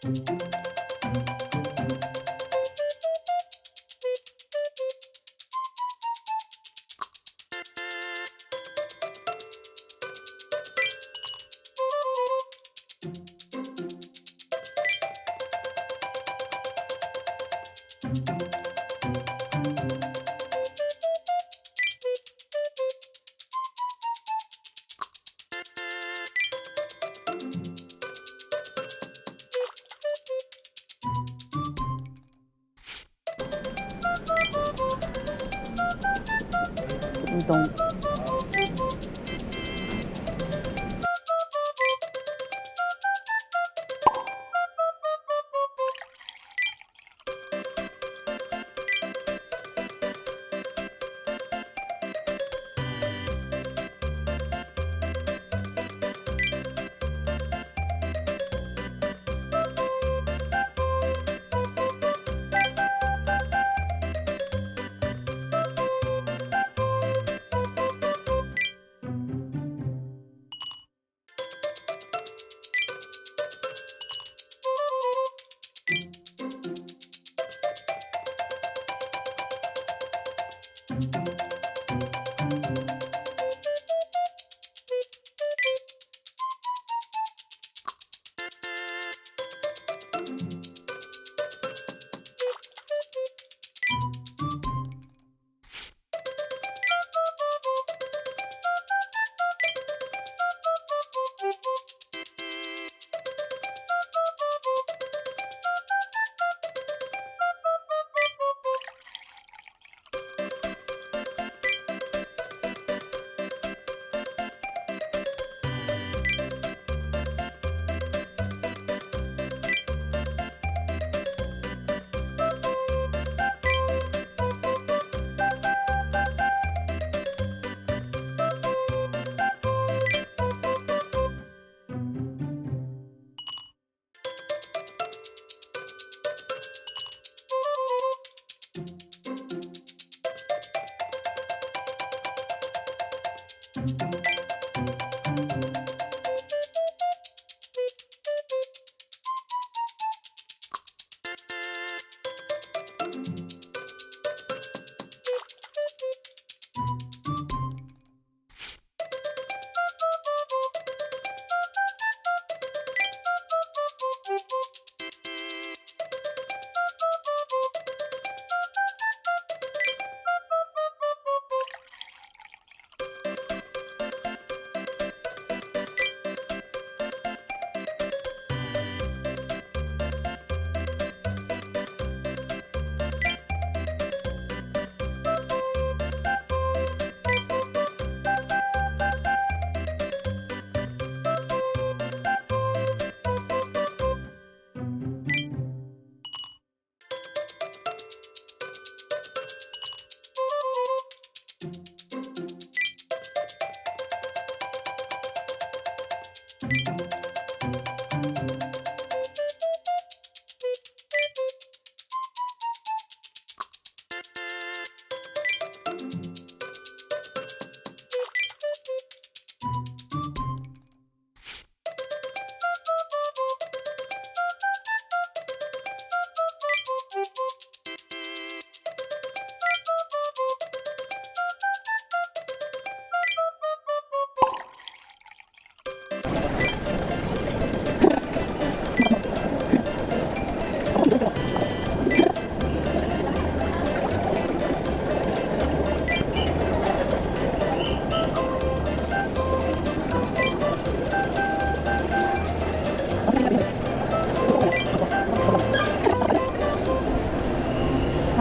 うどん。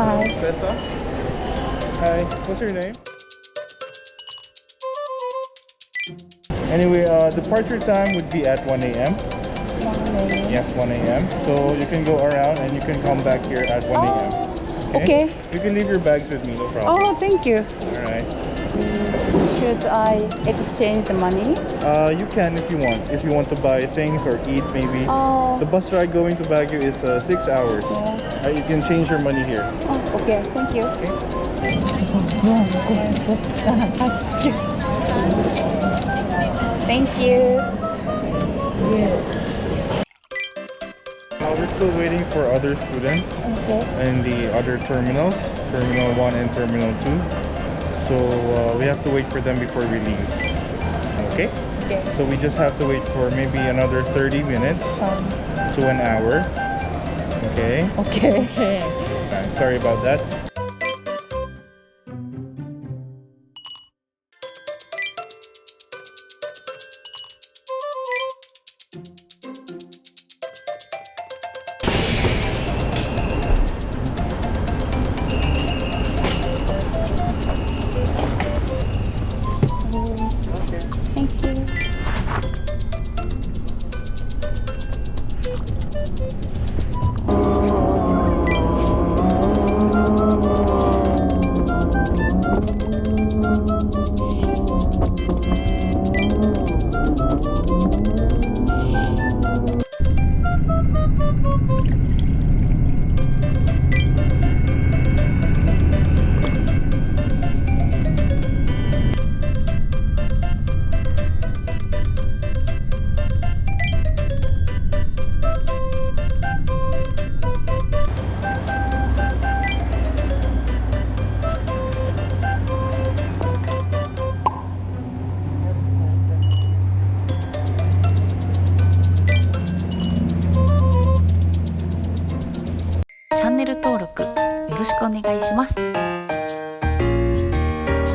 Hi. Tessa? Hi. What's your name? Anyway, departure time would be at 1 a.m. 1 a.m. Yes, 1 a.m. So you can go around and you can come back here at 1 a.m. Okay. You can leave your bags with me, no problem. Oh, thank you. Alright. Should I exchange the money? You can if you want. If you want to buy things or eat maybe. Oh. The bus ride going to Baguio is 6 hours. Yeah. You can change your money here. Oh, okay. Thank you. How Thank you. are still waiting for other students Okay. in the other terminals, Terminal 1 and Terminal 2. So we have to wait for them before we leave. Okay? Okay. So we just have to wait for maybe another 30 minutes to an hour. Okay? Okay. Okay. Sorry about that. Thank you. チャンネル登録よろしくお願いします。こ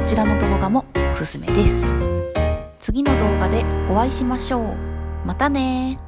ちらの動画もおすすめです。次の動画でお会いしましょう。またね。